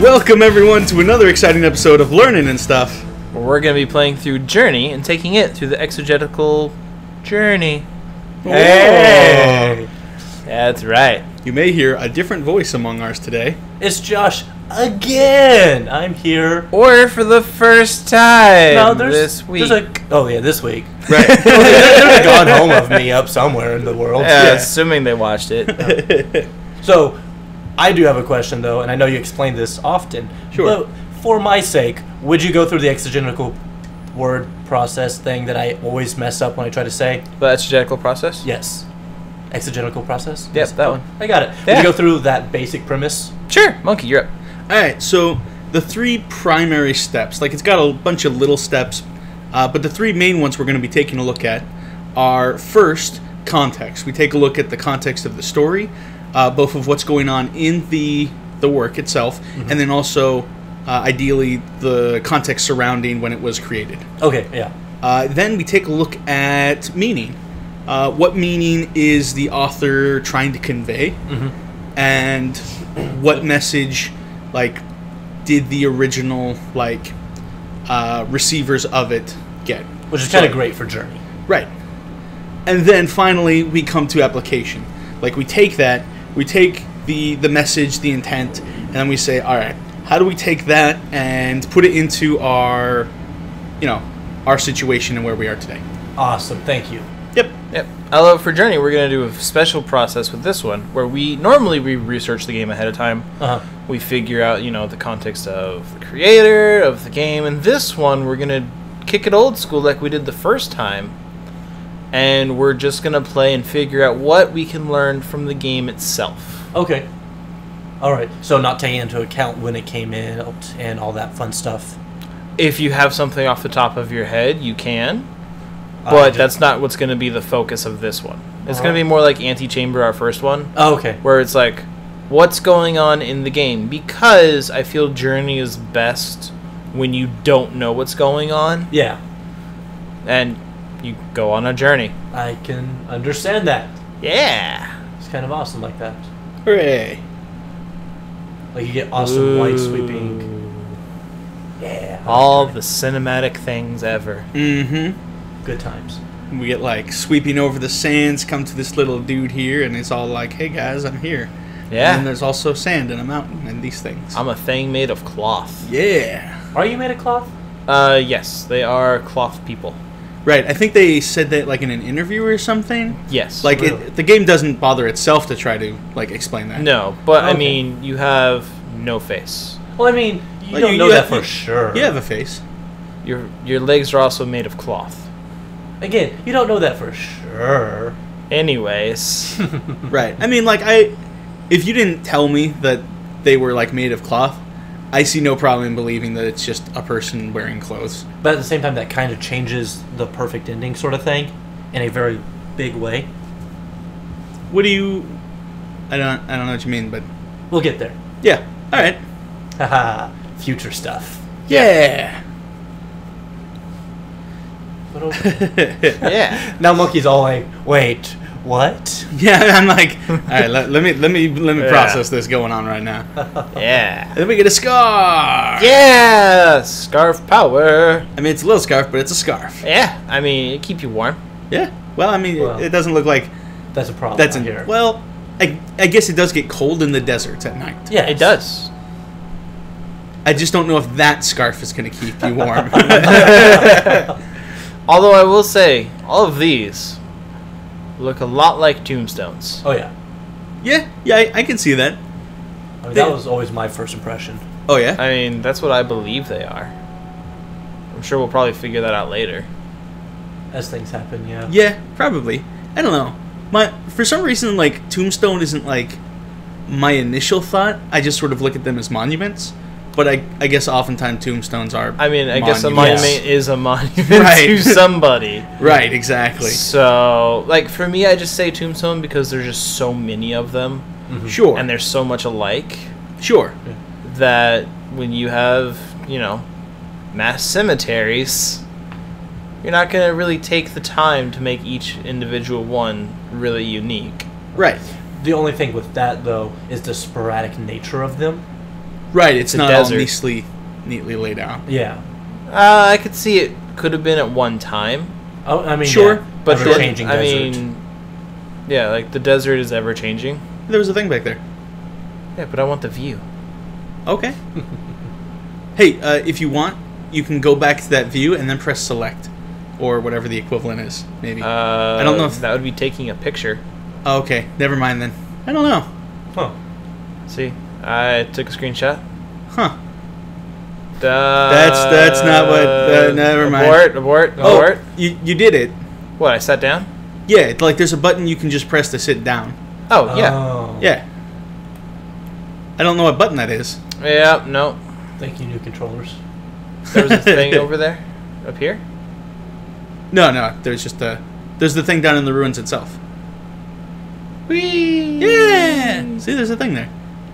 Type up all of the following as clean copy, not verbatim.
Welcome everyone to another exciting episode of Learning and Stuff. Where we're going to be playing through Journey and taking it through the Exegetical journey. Hey! That's right. You may hear a different voice among ours today. It's Josh again. I'm here. Or for the first time this week. This week. Right. There's a gone home of me up somewhere in the world. Yeah, assuming they watched it. So, I do have a question though, and I know you explain this often. Sure. But for my sake, would you go through the exegetical word process thing that I always mess up when I try to say? The exegetical process? Yes. Exegetical process? Yep, that one. I got it. Yeah. Would you go through that basic premise? Sure. Monkey, you're up. Alright, so the three primary steps, like it's got a bunch of little steps, but the three main ones we're going to be taking a look at are first, context. We take a look at the context of the story, both of what's going on in the work itself, and then also, ideally, the context surrounding when it was created. Okay, yeah. Then we take a look at meaning. What meaning is the author trying to convey, and what message, did the original, receivers of it get? Which is kind of great for Journey. Right. And then finally, we come to application. We take that, we take the message, the intent, and then we say, all right, how do we take that and put it into our situation and where we are today? Awesome, thank you. Yep. Although for Journey, we're going to do a special process with this one, where we research the game ahead of time. We figure out, the context of the creator, of the game, and this one, we're going to kick it old school like we did the first time, and we're just going to play and figure out what we can learn from the game itself. Okay. Alright, so not taking into account when it came in and all that fun stuff. If you have something off the top of your head, you can. But that's not what's going to be the focus of this one. It's going to be more like Antechamber, our first one. Oh, okay. Where it's like, what's going on in the game? Because I feel Journey is best when you don't know what's going on. Yeah. And you go on a journey. I can understand that. Yeah. It's kind of awesome like that. Hooray. Like you get awesome light sweeping. Yeah. All the cinematic things ever. Mm-hmm. Good times. We get sweeping over the sands, come to this little dude here, and it's all like, hey guys, I'm here. Yeah. And there's also sand and a mountain and these things. I'm a thing made of cloth. Yeah. Are you made of cloth? Yes, they are cloth people. Right, I think they said that in an interview or something. Yes. Really? The game doesn't bother itself to try to explain that. No, but Okay. I mean, you have no face. Well, I mean, you don't know that for sure. You have a face. Your legs are also made of cloth. Again, you don't know that for sure. Anyways. Right. I mean, if you didn't tell me that they were made of cloth, I see no problem in believing that it's just a person wearing clothes. But at the same time, that kind of changes the perfect ending sort of thing in a very big way. What do you? I don't know what you mean, but We'll get there. yeah. All right. Haha. Future stuff. Yeah. But okay. Yeah. Now Monkey's all like, wait, what? Yeah. I'm like, all right. Let me process this going on right now. Yeah. Then we get a scarf. Yeah. Scarf power. I mean, it's a little scarf, but it's a scarf. Yeah. I mean, it keep you warm. Yeah. Well, I mean, Well, it doesn't look like That's a problem. that's out here. well. I guess it does get cold in the deserts at night. Yeah, It does. I just don't know if that scarf is going to keep you warm. Although I will say, all of these look a lot like tombstones. Oh yeah. Yeah, I can see that. I mean, that was always my first impression. Oh, yeah? I mean, that's what I believe they are. I'm sure we'll probably figure that out later. As things happen, yeah. Yeah, probably. I don't know. For some reason, Tombstone isn't, my initial thought. I just sort of look at them as monuments. But I guess oftentimes tombstones are I mean, I guess a monuments. monument is a monument Right. to somebody. Right, exactly. So, for me, I just say tombstone because there's just so many of them. Sure. And they're so much alike Sure. that when you have, mass cemeteries, you're not going to really take the time to make each individual one really unique. Right. The only thing with that, though, is the sporadic nature of them. Right, it's the not desert. all neatly laid out. Yeah. I could see it could have been at one time, Oh, I mean, Sure, yeah. but then, Ever-changing I desert. mean, yeah, like the desert is ever changing. There was a thing back there. Yeah, but I want the view. Okay. Hey, if you want, you can go back to that view and then press select, or whatever the equivalent is. Maybe. I don't know if that would be taking a picture. Oh, okay, never mind then. I don't know. Huh. See, I took a screenshot. Huh. That's not what. Never mind. Abort. Oh, you did it. What? I sat down. Yeah, like there's a button you can just press to sit down. Oh yeah. Oh. Yeah. I don't know what button that is. Yeah. No. Thank you, new controllers. There was a thing over there, up here. No. There's just there's the thing down in the ruins itself. Whee! Yeah. See, there's a thing there.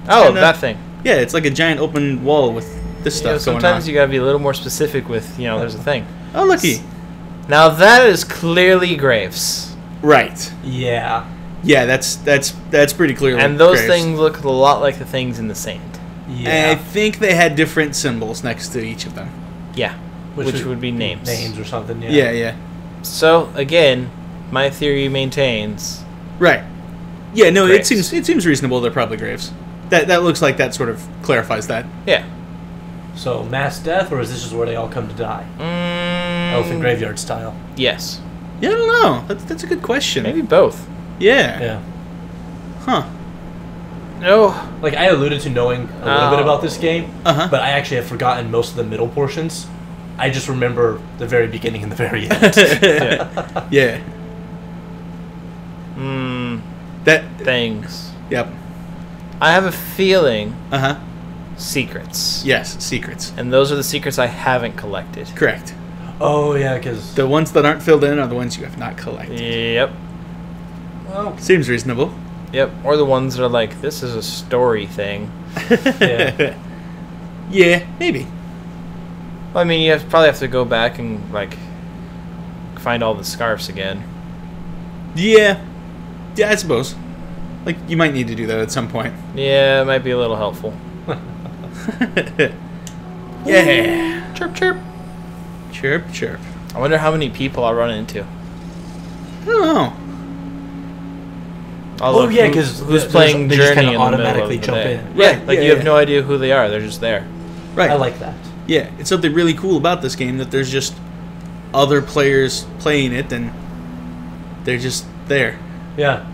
Oh, kinda- that thing. Yeah, it's like a giant open wall with this You know, stuff going on. sometimes you gotta be a little more specific with, there's a thing. Oh, looky. Now that is clearly graves, Right. Yeah. Yeah, that's pretty clearly. and those graves. things look a lot like the things in the sand. Yeah. I think they had different symbols next to each of them. Yeah, which would be names. Names or something, yeah. Yeah. So again, my theory maintains. Right. Yeah, no, Graves. it seems reasonable. They're probably graves. That looks like that sort of clarifies that. Yeah. So, mass death, or is this just where they all come to die? Elephant graveyard style. Yes. Yeah, I don't know. That's a good question. Maybe both. Yeah. Yeah. Huh. No. Like, I alluded to knowing a little bit about this game, Uh-huh. but I actually have forgotten most of the middle portions. I just remember the very beginning and the very end. Yeah. That. Things. Yep. I have a feeling Uh-huh. secrets. Yes, secrets. And those are the secrets I haven't collected. Correct. Oh, yeah, because... The ones that aren't filled in are the ones you have not collected. Yep. Well, Seems reasonable. Yep. Or the ones that are like, this is a story thing. yeah. Yeah, maybe. Well, I mean, you probably have to go back and, like, find all the scarves again. Yeah. Yeah, I suppose. Like, you might need to do that at some point. Yeah, it might be a little helpful. Yeah. Chirp, chirp. Chirp, chirp. I wonder how many people I'll run into. I don't know. Oh, yeah, because who's playing they just Journey kind in of the middle automatically of the jump day. in. Yeah, Right, like yeah, you have yeah. no idea who they are. They're just there. Right. I like that. Yeah, it's something really cool about this game that there's just other players playing it and they're just there. Yeah.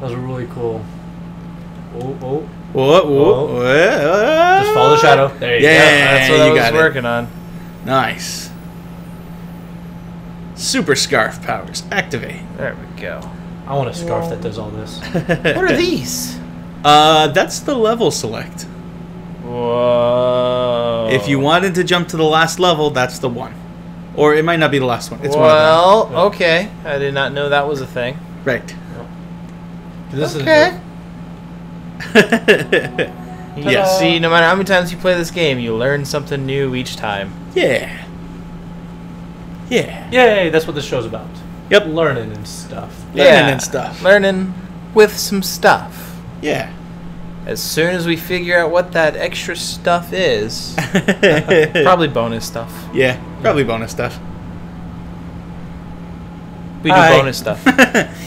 That was really cool. Oh. Whoa. Just follow the shadow. There you Yeah. go. That's what you I was got it. working on. Nice. Super Scarf powers. Activate. There we go. I want a scarf that does all this. What are these? That's the level select. Whoa. If you wanted to jump to the last level, that's the one. Or it might not be the last one. It's one well, Yeah. okay. I did not know that was a thing. of them. Right. This Okay. Yeah. You see, no matter how many times you play this game, you learn something new each time. Yeah. Yay, that's what this show's about. Yep. Learning and stuff. Learning and stuff. Learning with some stuff. Yeah. As soon as we figure out what that extra stuff is, probably bonus stuff. Yeah. Probably bonus stuff. We do Hi. bonus stuff.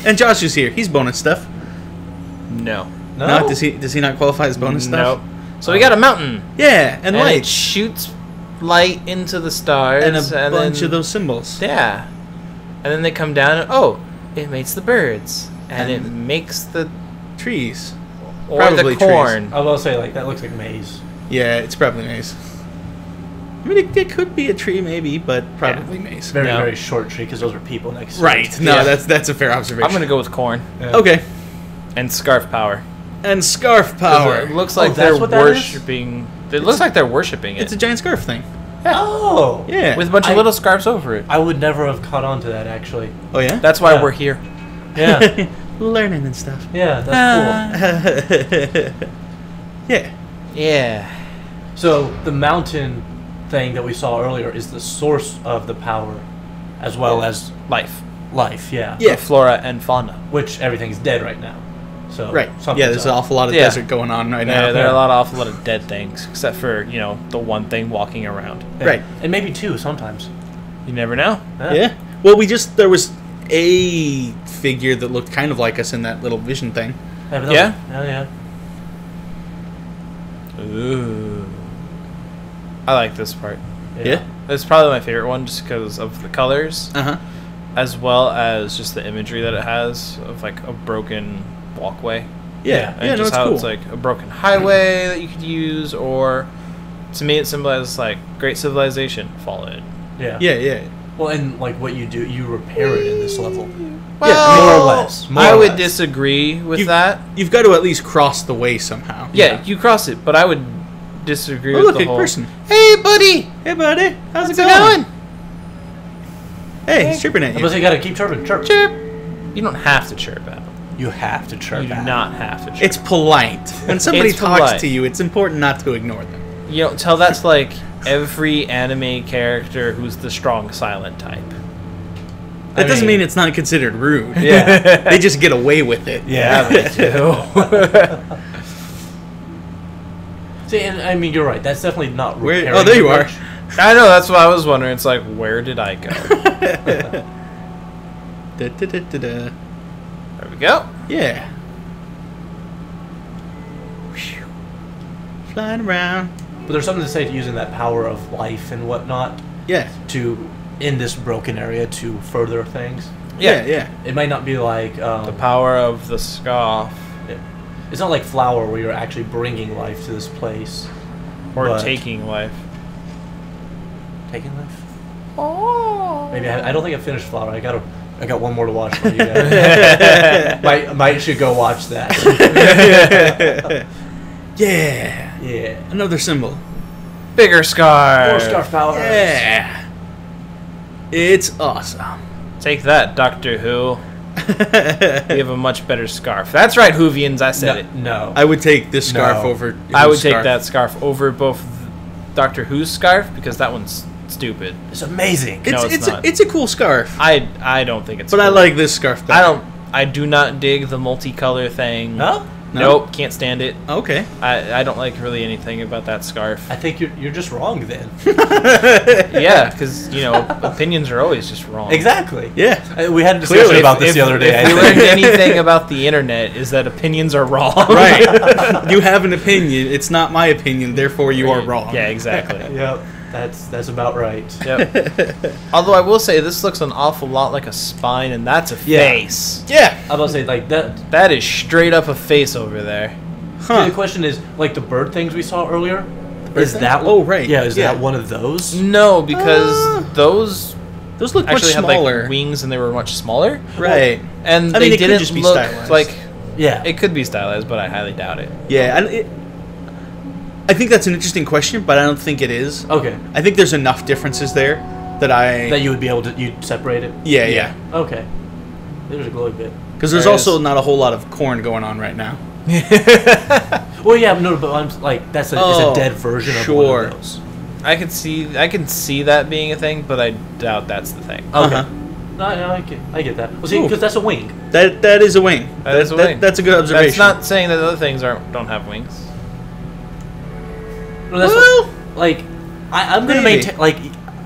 And Josh is here. He's bonus stuff. No. No? No? Does he not qualify as bonus stuff? Nope. So we got a mountain. Yeah, and And it light. shoots light into the stars. And a bunch then, of those symbols. Yeah. And then they come down and, oh, it makes the birds. And it And- makes the... Trees. Or Probably the corn. I was about to say, like, that looks like maze. Yeah, it's probably maze. I mean, it could be a tree maybe, but probably maze. Very, No. very short tree, because those are people next to Right. it. No, Yeah. that's a fair observation. I'm going to go with corn. Yeah. Okay. And scarf power. And scarf 'Cause power. It looks Oh, like that's they're what that is? worshipping... It looks like they're worshipping It's it. a giant scarf thing. Oh! Yeah. With a bunch of I- little scarves over it. I would never have caught on to that, actually. Oh yeah. That's why Yeah. we're here. Yeah. Learning and stuff. Yeah, that's Yeah. Yeah. cool. So, the mountain thing that we saw earlier is the source of the power, as well as Life. life, yeah. Yeah. Flora and fauna. Which everything's dead right now. So Right. something's Yeah, there's an up. awful lot of Yeah. desert going on right now. Yeah, there are a lot of awful lot of dead things, except for the one thing walking around. Yeah. Right. And maybe two sometimes. You never know. Yeah. Well, there was a figure that looked kind of like us in that little vision thing. Yeah? Yeah. Ooh. I like this part. Yeah. It's probably my favorite one just because of the colors, Uh-huh. as well as just the imagery that it has of like a broken walkway. Yeah. And Yeah, no, just it's how cool. it's like a broken highway that you could use, or to me it symbolizes like great civilization fallen. Yeah. Yeah. Well, and like what you do, you repair it in this level. Well, more or less. More I or would less. disagree with You- that. You've got to at least cross the way somehow. Yeah, you cross it, but I would disagree Oh, with look, the a whole. person. Hey, buddy, Hey, buddy. How's how's it it going? going? Hey, he's chirping at But you. you gotta keep chirping. Chirp. Chirp. You don't have to chirp at him. You have to chirp. You do at not have to chirp. It's polite. When somebody It's talks polite. to you, it's important not to ignore them. You don't tell that's like every anime character who's the strong silent type. That I doesn't mean- mean it's not considered rude. Yeah. They just get away with it. Yeah. they do. See, and I mean, you're right. That's definitely not. Where- repairing oh, there you are. much. I know, that's what I was wondering. It's like, where did I go? Da-da-da-da-da. There we go. Yeah. Whew. Flying around. But there's something to say to using that power of life and whatnot Yeah. to in this broken area to further things. Yeah. It might not be like The power of the scoff. it's not like flower where you're actually bringing life to this place Or but- taking life. Taking life. Oh. Maybe I don't think I finished flower. I got one more to watch for you guys. might should go watch that. Yeah. Yeah. Another symbol. Bigger scar. More scarf powers. Yeah. It's awesome. Take that, Doctor Who. You have a much better scarf. That's right, Whovians. I said it. No. I would take this scarf No. over. I would his take scarf. that scarf over both Doctor Who's scarf because that one's stupid. It's amazing. No, it's not. It's a cool scarf, I don't think it's. but I cool. like this scarf better. I do not dig the multicolor thing. No? No? Nope, can't stand it. Okay. I don't like really anything about that scarf. I think you're just wrong then. Yeah, because opinions are always just wrong. Exactly. Yeah. We had a discussion Clearly, about this the other day. If we learned anything about the internet, is that opinions are wrong. Right. You have an opinion. It's not my opinion. Therefore, you are wrong. Yeah, exactly. Yep. That's about right. Yep. Although I will say this looks an awful lot like a spine, and that's a Yeah. face. Yeah. I was about to say like that. That is straight up a face over there. Huh. The question is like the bird things we saw earlier. Is thing? that Oh, right. Yeah. Is Yeah. that one of those? No, because those Those look much actually had smaller. like wings, and they were much smaller. Right. And I they mean, it could didn't just be look stylized. like Yeah. it could be stylized, but I highly doubt it. Yeah. I think that's an interesting question, but I don't think it is. Okay. I think there's enough differences there that That you would be able to you'd separate it. Yeah. Okay. There's a glowy bit. Because there's There is. also not a whole lot of corn going on right now. Well, yeah, no, but I'm like that's it's Oh, a dead version of sure. one of those. I can see that being a thing, but I doubt that's the thing. Okay. Uh-huh. No, I get that. Well, see, Cool. because that's a wing. That is a wing. That is a wing. That's a good observation. That's not saying that other things don't have wings. No, that's Well, like I'm gonna maybe. maintain. Like,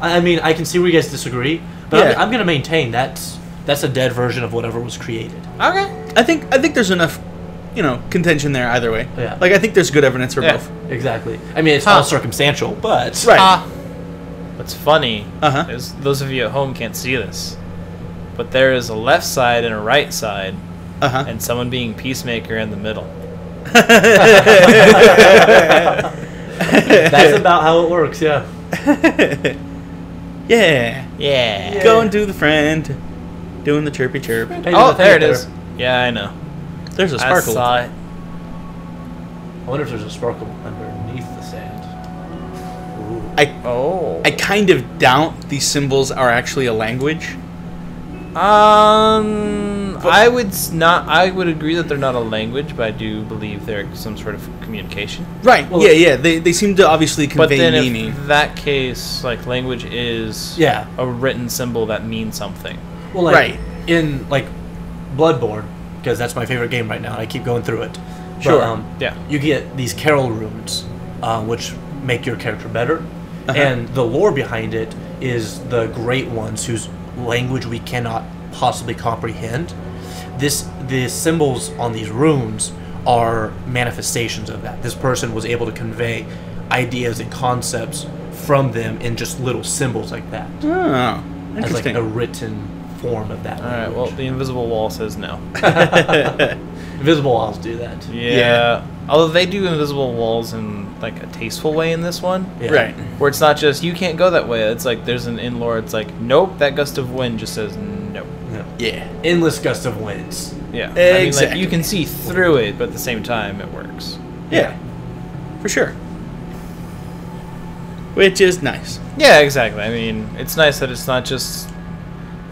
I mean, I can see where you guys disagree, but Yeah. I'm gonna maintain that's a dead version of whatever was created. Okay. I think there's enough, contention there either way. Yeah. Like I think there's good evidence for Yeah. both. Exactly. I mean, it's Huh. all circumstantial, but Right. What's funny Uh-huh. is those of you at home can't see this, but there is a left side and a right side, Uh-huh. and someone being peacemaker in the middle. that's about how it works. Yeah. Yeah. Yeah. Go and do the friend. Doing the chirpy chirp. Hey, Oh, there's a there thing it up is. Yeah, I know. There's a I sparkle. saw it. I wonder if there's a sparkle underneath the sand. Ooh. Oh. I kind of doubt these symbols are actually a language. I would agree that they're not a language, but I do believe they're some sort of communication. Right. Well, yeah. They seem to obviously But convey then meaning. if that case, like language is Yeah. a written symbol that means something. Well, like Right. in like Bloodborne, because that's my favorite game right now. And I keep going through it. Sure. Yeah. You get these Carol runes, which make your character better, and the lore behind it is the Great Ones, whose language we cannot possibly comprehend. The symbols on these runes are manifestations of that. This person was able to convey ideas and concepts from them in just little symbols like that, Oh, as like interesting. a written form of that All right. language. Well, the invisible wall says no. Invisible walls do that. Yeah. Although they do invisible walls in like a tasteful way in this one. Yeah. Right. Where it's not just you can't go that way. It's like there's an in lore. It's like nope, that gust of wind just says no. Yeah. Yeah. Endless gust of winds. Yeah. I mean, like Exactly. you can see through it, but at the same time it works. Yeah. For sure. Which is nice. Yeah, exactly. I mean, it's nice that it's not just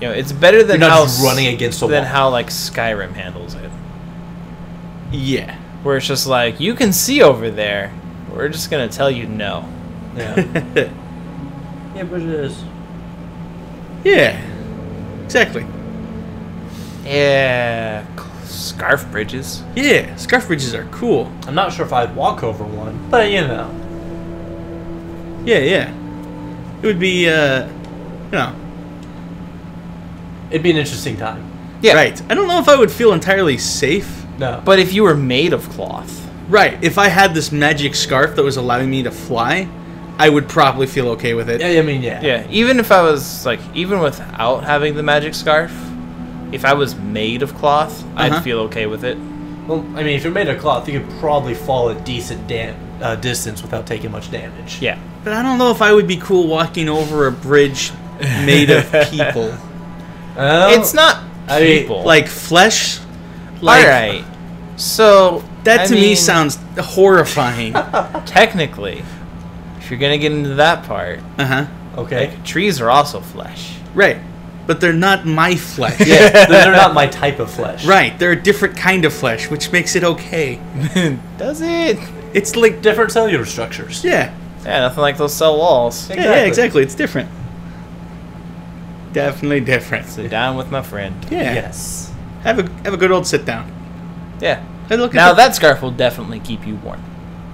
it's better than You're not how just running against a than wall. how like Skyrim handles it. Yeah. Where it's just like you can see over there. We're just gonna tell you no. Yeah. Yeah, but it is. Yeah. Exactly. Yeah, scarf bridges. Yeah. Scarf bridges are cool. I'm not sure if I'd walk over one, but you know. Yeah, yeah. It would be, It'd be an interesting time. Yeah, Right. I don't know if I would feel entirely safe. No. But if you were made of cloth, Right. If I had this magic scarf that was allowing me to fly, I would probably feel okay with it. yeah, I mean, yeah. yeah, even if I was like, even without having the magic scarf, if I was made of cloth, Uh-huh. I'd feel okay with it. Well, I mean, if you're made of cloth, you could probably fall a decent distance without taking much damage. Yeah, But I don't know if I would be cool walking over a bridge made of people. it's not I mean, people. Like flesh? all right, so That I to me mean, sounds horrifying. technically, if you're gonna get into that part, Uh-huh. Okay. like, trees are also flesh. Right. But they're not my flesh. Yeah, they're not my type of flesh. Right. They're a different kind of flesh, which makes it okay. Does it? It's like, Different cellular structures. yeah. Yeah, nothing like those cell walls. Yeah, yeah, exactly. It's different. Definitely different. Sit down with my friend. Yeah. Yes. Have a good old sit down. Yeah. Hey, look at Now the- that scarf will definitely keep you warm.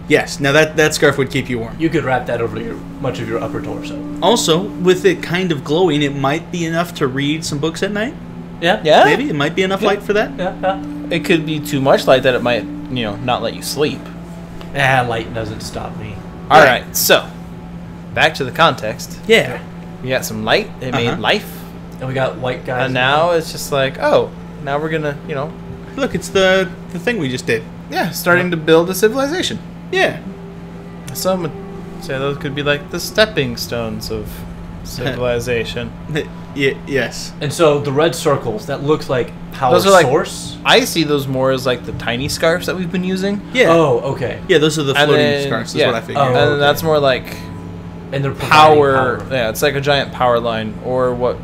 Yes. Now that scarf would keep you warm. You could wrap that over much of your upper torso. Also, with it kind of glowing, it might be enough to read some books at night. Yeah. Yeah. Maybe it might be enough light for that. Yeah. Yeah. It could be too much light that it might, not let you sleep. Light doesn't stop me. All Right. right. So, back to the context. Yeah. We got some light. It made Uh-huh. life. And we got white guys. And now it's just like, oh, now we're gonna, Look, it's the thing we just did. starting to build a civilization. Yeah. Some would say those could be like the stepping stones of civilization. Yes. And so the red circles, that looks like power Those are like- source. I see those more as like the tiny scarves that we've been using. Yeah. Oh, okay. Yeah, those are the And floating then- scarves, is yeah. what I figured. Oh, And okay. then that's more like And they're power. providing Yeah, it's like a giant power line, or what?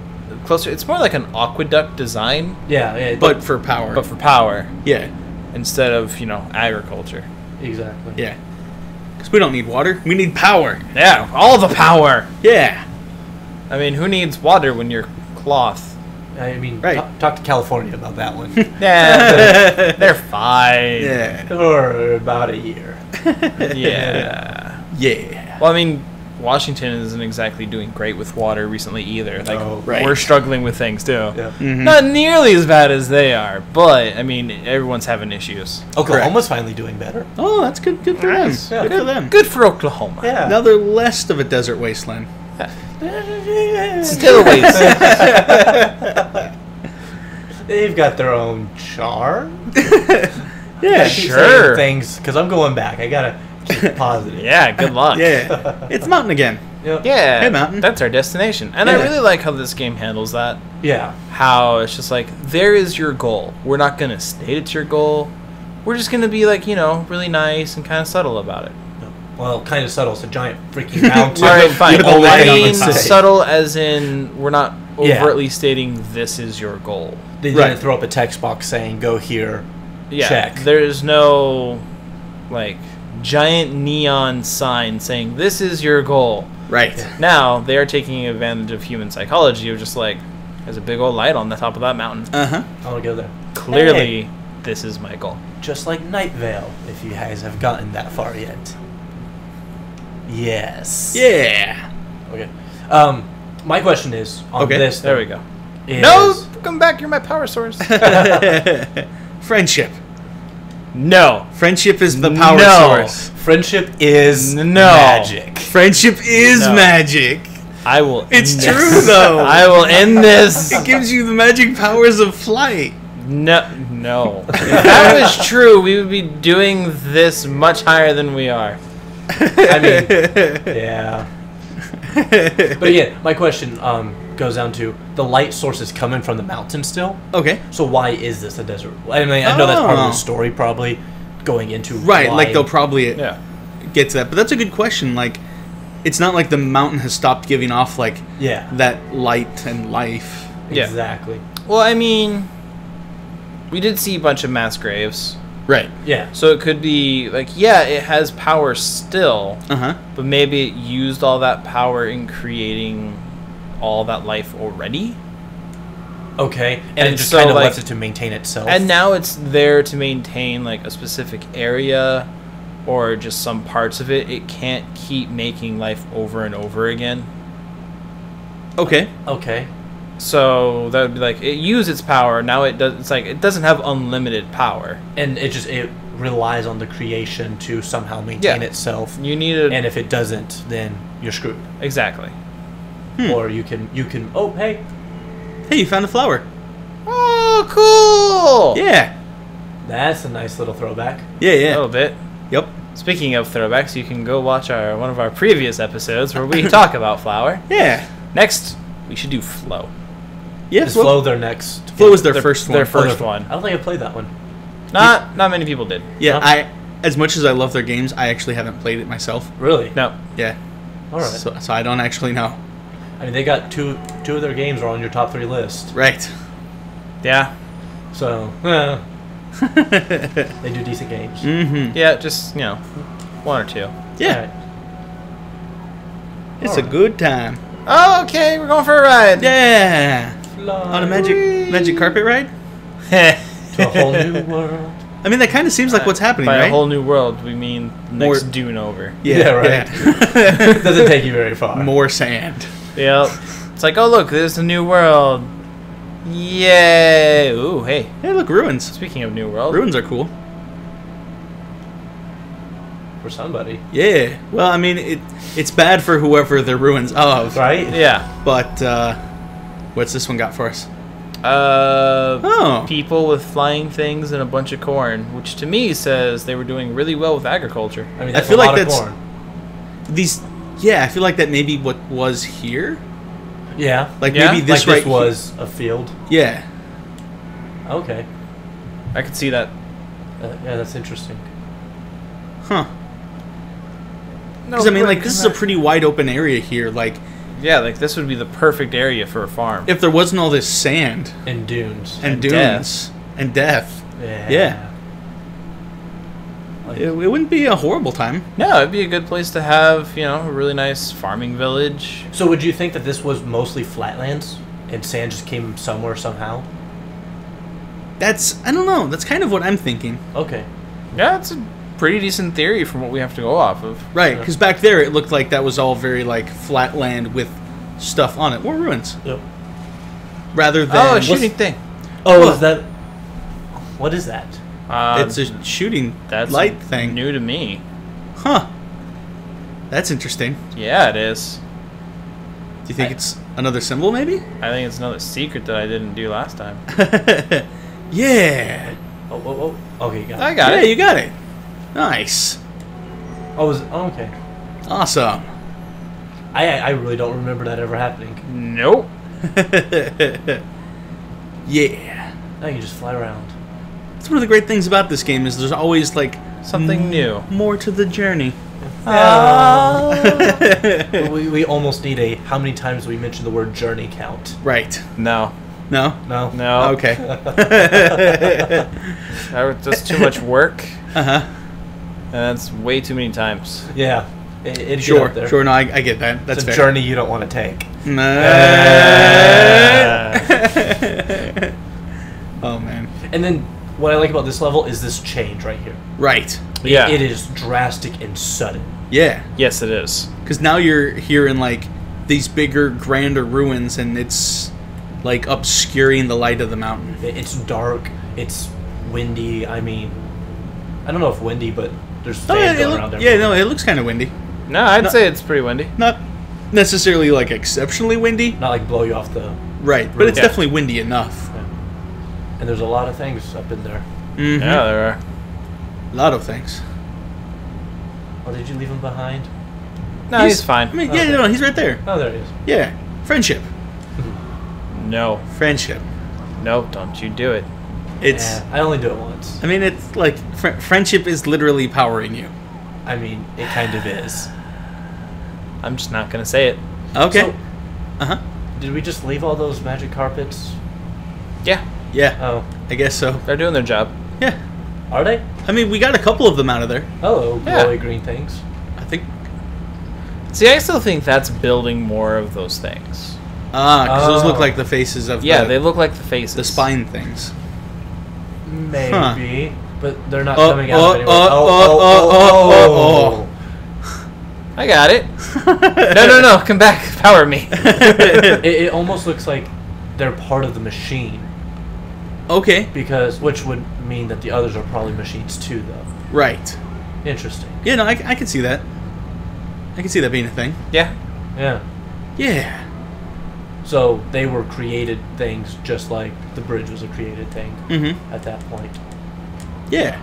Closer, it's more like an aqueduct design, Yeah, But for power. but for power yeah. instead of agriculture. exactly. Yeah. Because we don't need water. We need power. Yeah, all the power. Yeah. I mean, who needs water when you're cloth? I mean, Right. talk to California about that one. Yeah, they're fine. Yeah. For about a year. Yeah. Yeah. Well, I mean, Washington isn't exactly doing great with water recently either. Like, Oh, right. we're struggling with things too. Yeah. Mhm. Not nearly as bad as they are, but I mean, everyone's having issues. Oklahoma's finally doing better. Oh, that's good. Good for Nice. them. Yeah. Good for them. Good for Oklahoma. Yeah. Now they're less of a desert wasteland. Still a ways. They've got their own charm. Yeah. I keep sure. saying things because I'm going back. I gotta keep it positive. Yeah, good luck. Yeah. It's mountain again. Yep. Yeah, Hey, Mountain. that's our destination. And I Yeah. really like how this game handles that. Yeah. How it's just like, there is your goal. We're not going to state it's your goal. We're just going to be like, really nice and kind of subtle about it. Well, kind of subtle. It's a giant freaking mountain. All right, fine. with a I light on the mean, side. subtle as in we're not Yeah. overtly stating this is your goal. They Right. didn't throw up a text box saying "Go here." Yeah, Check. there's no like giant neon sign saying this is your goal. Right. Now they are taking advantage of human psychology of just like there's a big old light on the top of that mountain. Uh huh. I want to go there. Clearly, this is Michael. Just like Night Vale, if you guys have gotten that far yet. Yes. Yeah. Okay. My question is on this. There we go. Is, No, come back. You're my power source. Friendship. No. Friendship is the power source. Friendship is No. magic. Friendship is No. magic. I will. It's end true, this. though. I will end this. It gives you the magic powers of flight. No. If that was true, we would be doing this much higher than we are. I mean, yeah. But yeah, my question goes down to the light source is coming from the mountain still. Okay. So why is this a desert? I mean, I know that's part of Oh. the story, probably going into Right, why. like they'll probably Yeah. get to that. But that's a good question. Like, it's not like the mountain has stopped giving off, like, Yeah. that light and life. Yeah. Exactly. Well, I mean, we did see a bunch of mass graves. Right. Yeah. So it could be, like, yeah, it has power still, Uh-huh. but maybe it used all that power in creating all that life already. Okay. And And it just so, kind of like- left it to maintain itself. And now it's there to maintain, like, a specific area or just some parts of it. It can't keep making life over and over again. Okay. Okay. So that would be like, it used its power, now it does. It's like, it doesn't have unlimited power. And it relies on the creation to somehow maintain Yeah. itself. You need a... And if it doesn't, then you're screwed. Exactly. Or you can oh hey, Hey, you found a flower. Oh, cool! Yeah. that's a nice little throwback. Yeah, A yeah. little bit. Yep. Speaking of throwbacks, you can go watch one of our previous episodes where we talk about Flower. Yeah. Next, we should do Flow. Yes. Is Flow their next? Flow was their first one. Their first one. I don't think I played that one. Not many people did. Yeah, Huh? as much as I love their games, I actually haven't played it myself. Really? No. Yeah. All right. So I don't actually know. I mean, they got two of their games are on your top 3 list. Right. Yeah. So they do decent games. Mm-hmm. Yeah, just, one or two. Yeah. All right. It's a Alright. good time. Oh, okay, we're going for a ride. Yeah. Fly On a magic carpet ride? to a whole new world. I mean, that kind of seems like what's happening, By right? a whole new world, we mean next More- dune over. Yeah, right. yeah. Doesn't take you very far. More sand. Yep. It's like, oh, look, there's a new world. Yay. Ooh, hey. Hey, look, ruins. Speaking of new world. Ruins are cool. For somebody, Yeah. Well, I mean, it's bad for whoever the ruins of. right? Yeah. But what's this one got for us? Oh. Oh. People with flying things and a bunch of corn, which to me says they were doing really well with agriculture. I mean, I that's feel a like lot of that's- corn. These. Yeah, I feel like that may be what was here. Yeah. Like Yeah? maybe this like right this was a field. Yeah. Okay. I could see that. Yeah, that's interesting. Huh. Because I mean, like, this is a pretty wide open area here. Like, Yeah, like this would be the perfect area for a farm. if there wasn't all this sand And dunes. and And dunes and death, Yeah. Yeah. Like, it wouldn't be a horrible time. No, it'd be a good place to have, a really nice farming village. so would you think that this was mostly flatlands and sand just came somewhere somehow? I don't know. That's kind of what I'm thinking. Okay. Yeah, it's a pretty decent theory from what we have to go off of. Right, Yeah. because back there it looked like that was all very, like, flat land with stuff on it. More ruins. Yep. Rather than... Oh, a shooting thing. Oh, is that? What is that? It's a shooting That's light thing. new to me. Huh. That's interesting. Yeah, it is. Do you think it's another symbol, maybe? I think it's another secret that I didn't do last time. Yeah. Oh. Okay, you got I it. got yeah, it. you got it. Nice. Okay. Awesome. I really don't remember that ever happening. Nope. Yeah. Now you just fly around. That's one of the great things about this game is there's always, like... Something new. More to the journey. we almost need a how many times do we mention the word journey count. Right. No. No? No. No. Okay. That's too much work. Uh-huh. And that's way too many times. Yeah. It'd get Sure. up there. Sure, no, I get that. That's It's a fair. journey you don't want to take. Oh, man. And then what I like about this level is this change right here. Right. Yeah. It is drastic and sudden. Yeah. Yes, it is. Because now you're here in like these bigger, grander ruins, and it's like obscuring the light of the mountain. It's dark. It's windy. I mean, I don't know if windy, but there's fans going around there. Yeah, no, it looks kind of windy. No, I'd say it's pretty windy. Not necessarily like exceptionally windy. Not like blow you off the... Right, but it's Yeah. definitely windy enough. Yeah. And there's a lot of things up in there. Mm-hmm. Yeah, there are. A lot of things. Oh, did you leave him behind? No, he's fine. I mean, yeah, Okay. no, he's right there. Oh, there he is. Yeah, friendship. No. Friendship. No, don't you do it. It's. Yeah, I only do it once. I mean, it's like friendship is literally powering you. I mean, it kind of is. I'm just not going to say it. Okay. So, Uh-huh. did we just leave all those magic carpets? Yeah, Yeah, Oh. I guess so. they're doing their job. Yeah. Are they? I mean, we got a couple of them out of there. Oh, Yeah. glowy green things. I think. See, I still think that's building more of those things. Because those look Oh. like the faces of Yeah, the, they look like the faces. the spine things. Maybe. But they're not Oh, coming out oh, anyway. oh, I got it. No, come back. Power me. It almost looks like they're part of the machine. Okay. Because, which would mean that the others are probably machines too, though. Right. Interesting. Yeah, no, I can see that. I can see that being a thing. Yeah. Yeah. Yeah. So they were created things just like the bridge was a created thing Mm-hmm. at that point. Yeah.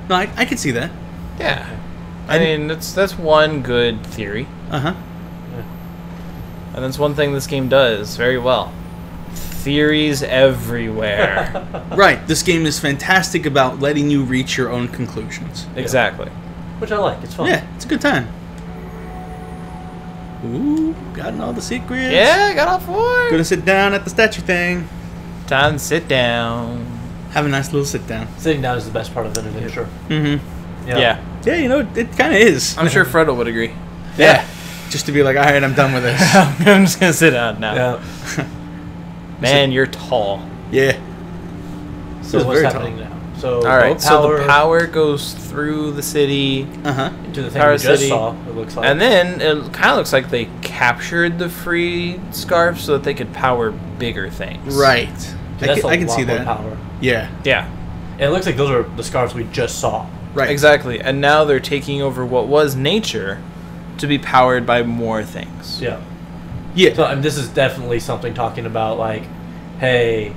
No, I can see that. Yeah. I mean, that's one good theory. Uh-huh. And that's one thing this game does very well. Theories everywhere. Right. This game is fantastic about letting you reach your own conclusions. Exactly. Which I like. It's fun. Yeah, it's a good time. Ooh, gotten all the secrets. Yeah, got all four. Gonna sit down at the statue thing. Time to sit down. Have a nice little sit down. Sitting down is the best part of an adventure. Mm-hmm. Yeah. Yeah, you know, it kind of is. I'm sure Fredo would agree. Yeah. Just to be like, all right, I'm done with this. I'm just gonna sit down now. Yeah. Man, you're tall. Yeah. So Feels what's very happening tall. now? So All right. boat So the power goes through the city, Uh-huh. to the thing Power we just City. saw. It looks like. and then it kind of looks like they captured the free scarf so that they could power bigger things. Right. That's I can a lot see more that. Power. Yeah. Yeah. And it looks like those are the scarves we just saw. Right. Exactly. And now they're taking over what was nature to be powered by more things. Yeah. Yeah. So this is definitely something talking about like, hey,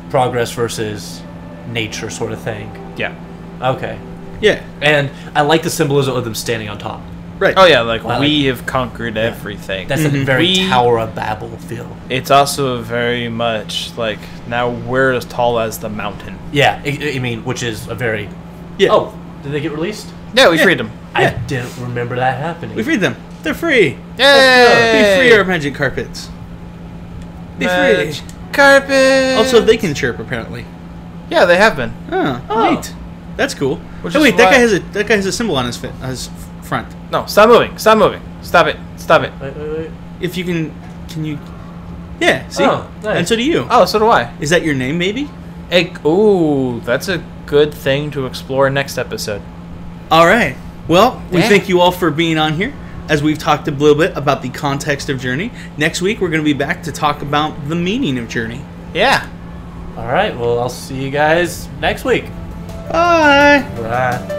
progress versus nature sort of thing. Yeah. Okay. Yeah. And I like the symbolism of them standing on top. Right. Oh yeah, like Like- we have conquered everything. That's a very We- Tower of Babel feel. It's also very much like now we're as tall as the mountain. Yeah, I mean, which is a very... Yeah. Oh, did they get released? Yeah, we Yeah. freed them. I Yeah. didn't remember that happening. We freed them. They're free. Yay! Be free, our magic carpets. Be Magic free. carpet. Also, they can chirp apparently. Yeah, they have been. Oh, neat. That's cool. Which Oh is wait, that why- guy has a symbol on his front. No, stop moving. Stop moving. Stop it. Stop it. Wait. If you can you? Yeah. See. Oh, nice. And so do you. Oh, so do I. Is that your name? Maybe. Ooh, that's a good thing to explore next episode. All right. Well, we Yeah. thank you all for being on here. As we've talked a little bit about the context of Journey. Next week, we're going to be back to talk about the meaning of Journey. Yeah. All right, well, I'll see you guys next week. Bye. Bye.